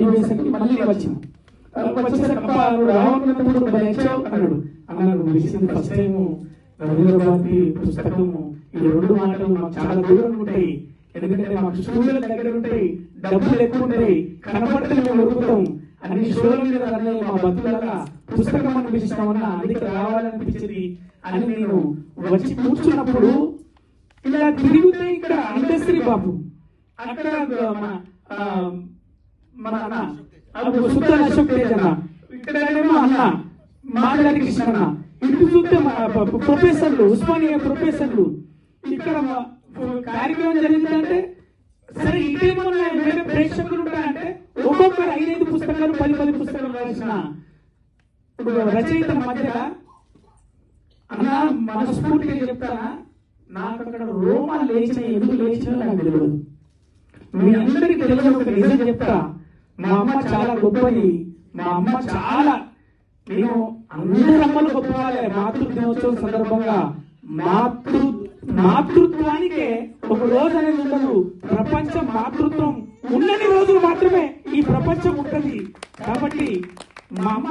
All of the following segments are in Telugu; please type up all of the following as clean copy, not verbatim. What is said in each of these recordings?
పోయేసరికి మళ్ళీ వచ్చాను. వచ్చేసరికి రావణుడు వచ్చావు అన్నాడు. అన్నాడు ఇచ్చింది ఫస్ట్ టైం రవీంద్ర భారతి పుస్తకము. ఈ 2 మాటలు మాకు చాలా దూరంగా ఉంటాయి. ఎందుకంటే మాకు స్టూడియోల దగ్గర ఉంటాయి, డబ్బులు ఎక్కువ ఉంటాయి, కనపడితే మేము ఉరుకుతాం. అన్ని షోల మీద మా బతుకులగా పుస్తకం అనిపిస్తామన్నా అందుకే రావాలనిపించింది అని నేను వచ్చి కూర్చున్నప్పుడు ఇలా తిరిగితే ఇక్కడ ఇండస్ట్రీ బాబు, అక్కడ మన అన్న సుల్తాన్ అశోక్ తేజ్ అన్న, ఇక్కడేమో అన్న మాట్లాడి కృష్ణ అన్న, ఇటు చూస్తే ప్రొఫెసర్లు, ఉస్మానియా ప్రొఫెసర్లు. ఇక్కడ కార్యక్రమం జరిగిందంటే సరే ఇటేమన్నా వేరే ప్రేక్షకులు ఉంటారంటే ఒక్కొక్కరు 5 పుస్తకాలు 10 పుస్తకాలు రాసిన రచయిత మధ్యలో అన్న మనస్ఫూర్తిగా చెప్తారా, నాకు అక్కడ రోమాలు లేచిన ఎందుకు లేచినా నాకు తెలియదు. మీ అందరికీ తెలియదు ఒక నిజం చెప్తా, మా అమ్మ చాలా గొప్పది. మా అమ్మ చాలా, నేను అందరి అమ్మలు గొప్పవాళ్ళే. మాతృ దినోత్సవం సందర్భంగా మాతృత్వానికే ఒక రోజు అనేది ఉండదు. ప్రపంచ మాతృత్వం ఉన్నన్ని రోజులు మాత్రమే ఈ ప్రపంచం ఉంటుంది. కాబట్టి మా అమ్మ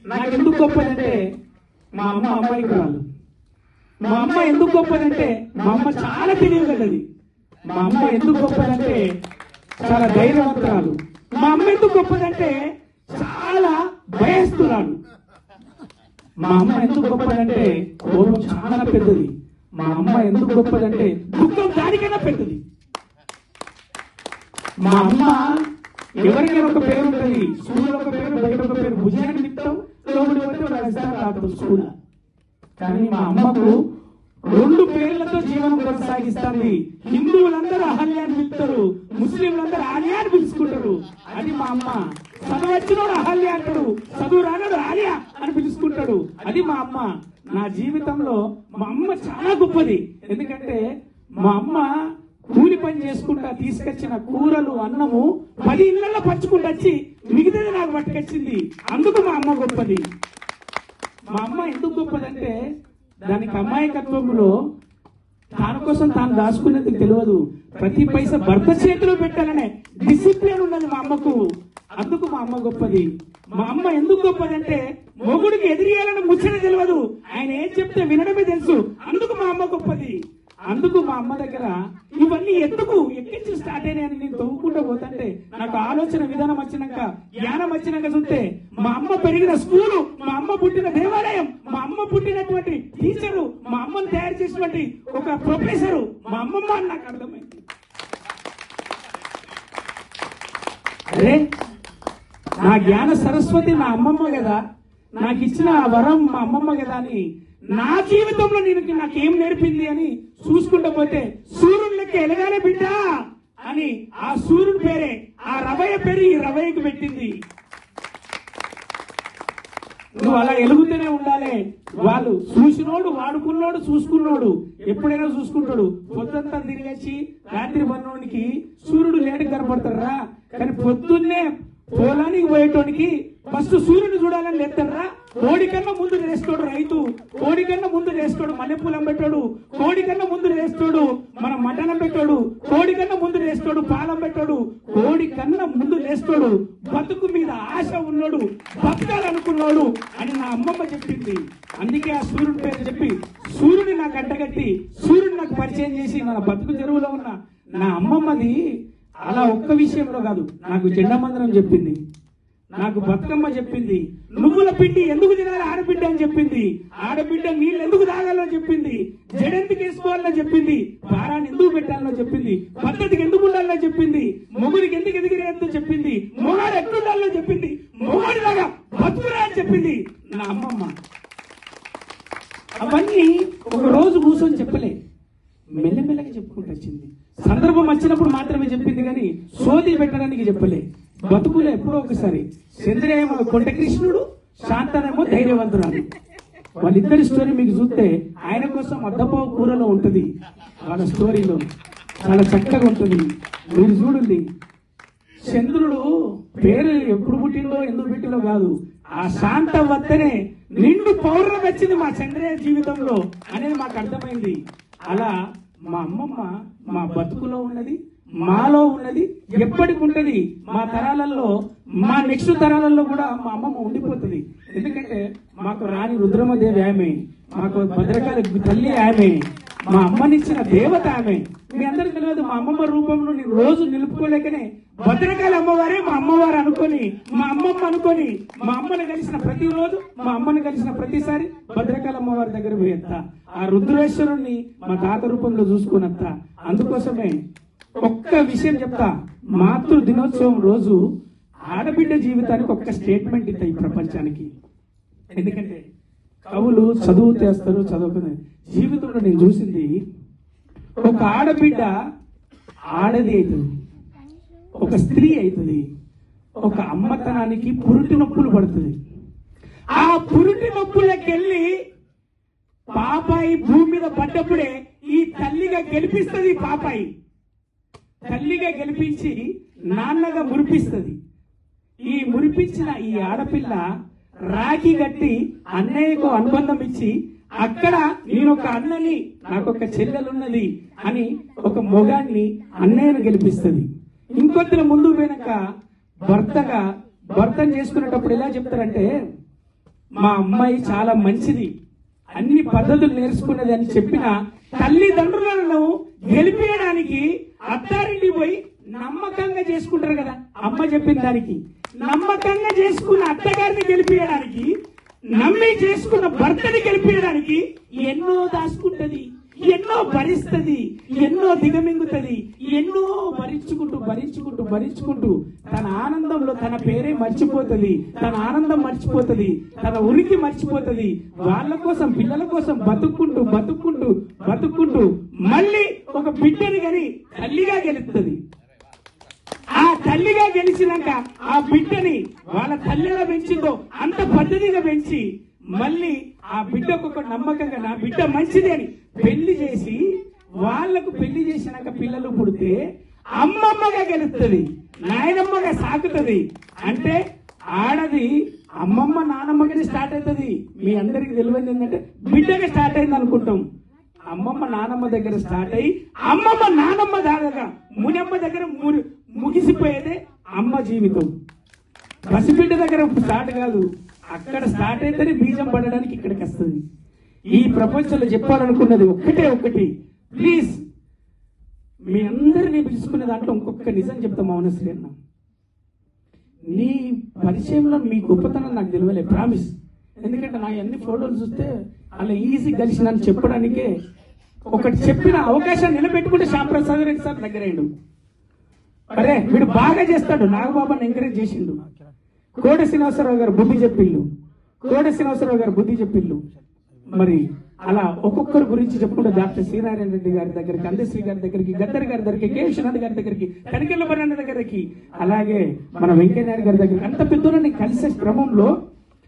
నాకు ఎందుకు గొప్పదంటే, మా అమ్మ అమ్మాయికి రాదు. మా అమ్మ ఎందుకు గొప్పదంటే, మా అమ్మ చాలా తెలియగలది. మా అమ్మ ఎందుకు గొప్పదంటే చాలా ధైర్యవంతురాలు. మా అమ్మ ఎందుకు గొప్పదంటే చాలా భయస్తురాలు. మా అమ్మ ఎందుకు గొప్పదంటే కోపం చాలా పెద్దది. మా అమ్మ ఎందుకు గొప్పదంటే దుఃఖం దానికైనా పెద్దది. మా అమ్మ ఎవరికైనా ఒక పేరు ఉంటుంది, స్కూల్లో ఒక పేరు, బయట ఒక పేరు. భుజాన్ని తిప్తాం, లోపలి పోతే రాజస్థాన్ రావడం స్కూల్. కానీ మా అమ్మకు 2 పేర్లతో జీవనం కొనసాగిస్తుంది. హిందువులందరూ అహల్య అని పిలుస్తారు, ముస్లింలందరూ ఆలియా అని పిలుచుకుంటారు. అది మా అమ్మ. చదువు వచ్చినోడు అహల్య అంటాడు, చదువు రానోడు ఆలియా అని పిలుచుకుంటాడు. అది మా అమ్మ. నా జీవితంలో మా అమ్మ చాలా గొప్పది. ఎందుకంటే మా అమ్మ కూలి పని చేసుకుంటా తీసుకొచ్చిన కూరలు, అన్నము 10 ఇళ్లలో పంచుకుంటూ వచ్చి మిగతాది నాకు పట్టుకొచ్చింది. అందుకు మా అమ్మ గొప్పది. మా అమ్మ ఎందుకు గొప్పదంటే దానికి అమాయకత్వంలో తాను కోసం తాను దాచుకునేది తెలియదు. ప్రతి పైసా భర్త చేతిలో పెట్టాలనే డిసిప్లిన్ ఉన్నది మా అమ్మకు. అందుకు మా అమ్మ గొప్పది. మా అమ్మ ఎందుకు గొప్పదంటే మొగుడికి ఎదిరియాలని ముచ్చట తెలియదు, ఆయన ఏం చెప్తే వినడమే తెలుసు. అందుకు మా అమ్మ గొప్పది. అందుకు మా అమ్మ దగ్గర ఇవన్నీ ఎక్కించి స్టార్ట్ అయినాయని నేను తవ్వుకుంటూ పోతుంటే నాకు ఆలోచన విధానం వచ్చినాక, జ్ఞానం వచ్చినాక చూస్తే మా అమ్మ పెరిగిన స్కూలు, మా అమ్మ పుట్టిన దేవాలయం, మా అమ్మ పుట్టినటువంటి టీచరు, మా అమ్మను తయారు చేసినటువంటి ఒక ప్రొఫెసరు మా అమ్మమ్మ అని నాకు అర్థమైంది. అరే నా జ్ఞాన సరస్వతి నా అమ్మమ్మ కదా, నాకు ఇచ్చిన వరం మా అమ్మమ్మ కదా అని నా జీవితంలో నాకేం నేర్పింది అని చూసుకుంటూ పోతే సూర్యుని లెక్క ఎలగానే బిడ్డ అని ఆ సూర్యుని పేరే ఆ రవయ్య పేరు ఈ రవయ్యకు పెట్టింది. నువ్వు అలా ఎలుగుతూనే ఉండాలి. వాళ్ళు చూసినోడు, వాడుకున్నోడు, చూసుకున్నోడు ఎప్పుడైనా చూసుకుంటాడు. పొద్దుంతా తిరిగేసి రాత్రి పన్నోడికి సూర్యుడు లేటుగా కనపడతారా, కానీ పొద్దున్నే పొలానికి పోయేటోనికి ఫస్ట్ సూర్యుని చూడాలని లేస్తారా. కోడి కన్నా ముందు లేస్తాడు రైతు, కోడి కన్నా ముందు లేస్తాడు మల్లెపూలం పెట్టాడు, కోడి కన్నా ముందు లేస్తాడు మన మటనం పెట్టాడు, కోడి కన్నా ముందు లేస్తాడు పాలం పెట్టాడు, కోడి కన్నా ముందు లేస్తాడు బతుకు మీద ఆశ ఉన్నాడు, బతకాలనుకున్నాడు అని నా అమ్మమ్మ చెప్పింది. అందుకే ఆ సూర్యుడి పేరు చెప్పి సూర్యుని నాకు అడ్డగట్టి సూర్యుని నాకు పరిచయం చేసి నా బతుకు చెరువులో ఉన్న నా అమ్మమ్మది. అలా ఒక్క విషయంలో కాదు, నాకు జెండా మందిరం చెప్పింది, నాకు బతుకమ్మ చెప్పింది, నువ్వుల పిండి ఎందుకు తినాలి ఆడబిడ్డ అని చెప్పింది, ఆడబిడ్డ నీళ్ళు ఎందుకు తాగాలని చెప్పింది, జడెందుకు వేసుకోవాలని చెప్పింది, భారాన్ని ఎందుకు పెట్టాలని చెప్పింది, పద్ధతికి ఎందుకు ఉండాలని చెప్పింది, మొగుడికి ఎందుకు ఎదిగిరేందుకు చెప్పింది, మొగాడు ఎట్లుండాలని చెప్పింది, మొగాడిలాగా బతుకురా అని చెప్పింది నా అమ్మమ్మ. అవన్నీ ఒక రోజు కూర్చొని చెప్పలే, మెల్లమెల్లగా చెప్పుకుంటూ వచ్చింది. సందర్భం వచ్చినప్పుడు మాత్రమే చెప్పింది, కానీ సోది పెట్టడానికి చెప్పలే. బతుకులో ఎప్పుడో ఒకసారి చంద్రయేమో కొండ కృష్ణుడు, శాంతనేమో ధైర్యవంతురాలు. వాళ్ళిద్దరి స్టోరీ మీకు చూస్తే ఆయన కోసం అద్దపావు కూరలో ఉంటుంది, వాళ్ళ స్టోరీలో చాలా చక్కగా ఉంటుంది. మీరు చూడండి, చంద్రుడు పేరు ఎప్పుడు పుట్టిందో ఎందుకు పుట్టిందో కాదు, ఆ శాంత వద్దనే నిండు పౌర్ణమి వచ్చింది మా చంద్రయ్య జీవితంలో అనేది మాకు అర్థమైంది. అలా మా అమ్మమ్మ మా బతుకులో ఉన్నది, మాలో ఉన్నది ఎప్పటికి ఉంటది. మా తరాలలో, మా నెక్స్ట్ తరాలలో కూడా మా అమ్మమ్మ ఉండిపోతుంది. ఎందుకంటే మాకు రాణి రుద్రమదేవి ఆమె, మాకు భద్రకాళి తల్లి ఆమె, మా అమ్మనిచ్చిన దేవత ఆమె. మీ అందరికి తెలియదు, మా అమ్మమ్మ రూపంలో నేను రోజు నిలుపుకోలేకనే భద్రకాళి అమ్మవారే మా అమ్మవారు అనుకొని, మా అమ్మమ్మ అనుకొని, మా అమ్మని కలిసిన ప్రతిరోజు, మా అమ్మని కలిసిన ప్రతిసారి భద్రకాళి అమ్మవారి దగ్గర పోయేస్తా, ఆ రుద్రేశ్వరుణ్ణి మా తాత రూపంలో చూసుకున్నత్తా. అందుకోసమే ఒక్క విషయం చెప్తా, మాతృ దినోత్సవం రోజు ఆడబిడ్డ జీవితానికి ఒక్క స్టేట్మెంట్ ఇస్తా ఈ ప్రపంచానికి. ఎందుకంటే కవులు చదువు చేస్తారు, చదువుకునే జీవితంలో నేను చూసింది, ఒక ఆడబిడ్డ ఆడది అవుతుంది, ఒక స్త్రీ అవుతుంది, ఒక అమ్మతనానికి పురుటి నొప్పులు పడుతుంది. ఆ పురుటి నొప్పులకెళ్ళి పాపాయి భూమి మీద పడ్డప్పుడే ఈ తల్లిగా గెలిపిస్తుంది. పాపాయి తల్లిగా గెలిపించి నాన్నగా మురిపిస్తుంది. ఈ మురిపించిన ఈ ఆడపిల్ల రాఖీ కట్టి అన్నయ్యకు అనుబంధం ఇచ్చి, అక్కడ నేను ఒక అన్నని, నాకు ఒక చెల్లెలున్నది అని ఒక మొగాన్ని, అన్నయ్యను గెలిపిస్తుంది. ఇంకొద్దిన ముందు పోయినాక భర్తను చేసుకునేటప్పుడు ఎలా చెప్తారంటే, మా అమ్మాయి చాలా మంచిది, అన్ని పద్ధతులు నేర్చుకున్నది అని చెప్పిన తల్లిదండ్రులను గెలిపించడానికి అత్తారింటికి పోయి నమ్మకంగా చేసుకుంటారు కదా. అమ్మ చెప్పిన దానికి నమ్మకంగా చేసుకున్న అత్తగారిని గెలిపించడానికి, నమ్మి చేసుకున్న భర్తని గెలిపించడానికి ఎన్నో దాచుకుంటది, ఎన్నో భరిస్తుంది, ఎన్నో దిగమింగుతుంది, ఎన్నో భరించుకుంటూ తన ఆనందంలో తన పేరే మర్చిపోతుంది, తన ఆనందం మర్చిపోతుంది, తన ఉనికి మర్చిపోతుంది. వాళ్ళ కోసం, పిల్లల కోసం బతుక్కుంటూ మళ్ళీ ఒక బిడ్డని గని తల్లిగా గెలుస్తుంది. ఆ తల్లిగా గెలిచినాక ఆ బిడ్డని వాళ్ళ తల్లి ఎలా పెంచిందో అంత పద్ధతిగా పెంచి, మళ్ళీ ఆ బిడ్డకు ఒక నమ్మకంగా నా బిడ్డ మంచిది అని పెళ్లి చేసి, వాళ్లకు పెళ్లి చేసినాక పిల్లలు పుడితే అమ్మమ్మగా గెలుస్తుంది, నాయనమ్మగా సాకుతుంది. అంటే ఆడది అమ్మమ్మ నానమ్మగానే స్టార్ట్ అవుతుంది. మీ అందరికి తెలియదు ఏంటంటే బిడ్డగా స్టార్ట్ అయింది అనుకుంటాం. అమ్మమ్మ నానమ్మ దగ్గర స్టార్ట్ అయ్యి అమ్మమ్మ నానమ్మ దాకా మునమ్మ దగ్గర ముగిసిపోయేదే అమ్మ జీవితం. పసిబిడ్డ దగ్గర స్టార్ట్ కాదు, అక్కడ స్టార్ట్ అయితేనే బీజం పడడానికి ఇక్కడికి వస్తుంది. ఈ ప్రపంచంలో చెప్పాలనుకున్నది ఒక్కటి, ప్లీజ్ మీ అందరినీ పిలుచుకునే దాంట్లో ఇంకొక నిజం చెప్తాం. మౌనశ్రీ అన్న, నీ పరిచయంలో మీ గొప్పతనం నాకు తెలియలే, ప్రామిస్. ఎందుకంటే నా అన్ని ఫోటోలు చూస్తే అలా ఈజీ కలిసి నన్ను చెప్పడానికే ఒకటి చెప్పిన అవకాశాన్ని నిలబెట్టుకుంటే శ్యాంప్రసాద్ రెడ్డి సార్ దగ్గరైండు. అరే వీడు బాగా చేస్తాడు, నాగబాబాని ఎంకరేజ్ చేసిండు. కోట శ్రీనివాసరావు గారు బుద్ధి చెప్పిళ్ళు. మరి అలా ఒక్కొక్కరి గురించి చెప్పుకుంటే డాక్టర్ శ్రీనారాయణ రెడ్డి గారి దగ్గరికి, అందశ్రీ గారి దగ్గరికి, గద్దర్ గారి దగ్గరికి, కె విశ్వనాథ్ గారి దగ్గరికి, తనికెళ్ళ బరణ దగ్గరికి, అలాగే మన వెంకయ్యనాయుడు గారి దగ్గరికి, అంత పెద్దలని కలిసే క్రమంలో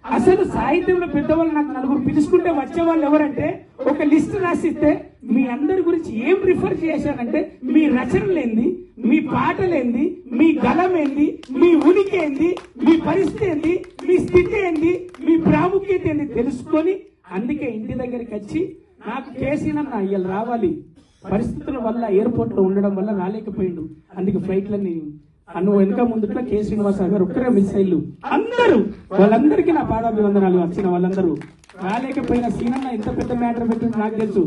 అసలు సాహిత్యంలో పెద్దవాళ్ళు నాకు నలుగురు పిలుచుకుంటే వచ్చేవాళ్ళు ఎవరంటే, ఒక లిస్ట్ రాసిస్తే మీ అందరి గురించి ఏం ప్రిఫర్ చేశానంటే, మీ రచనలేంది, మీ పాటలేంది, మీ గలం ఏంది, మీ ఉనికి ఏంది, మీ పరిస్థితి ఏంది, మీ స్థితి ఏంది, మీ ప్రాముఖ్యత ఏంది తెలుసుకొని, అందుకే ఇంటి దగ్గరికి వచ్చి నాకు కేసీనన్న ఇవాళ రావాలి, పరిస్థితుల వల్ల ఎయిర్పోర్ట్ లో ఉండడం వల్ల రాలేకపోయిండు, అందుకే ఫ్లైట్లన్నీ అన్ను వెనుక ముందుట్లో కె శ్రీనివాస గారు ఒక్కరే మిస్ అయ్యారు. అందరూ వాళ్ళందరికీ నా పాదాభివందనాలు. వచ్చిన వాళ్ళందరూ రాలేకపోయిన సీనన్న ఎంత పెద్ద మ్యాటర్ పెట్టింది నాకు తెలుసు.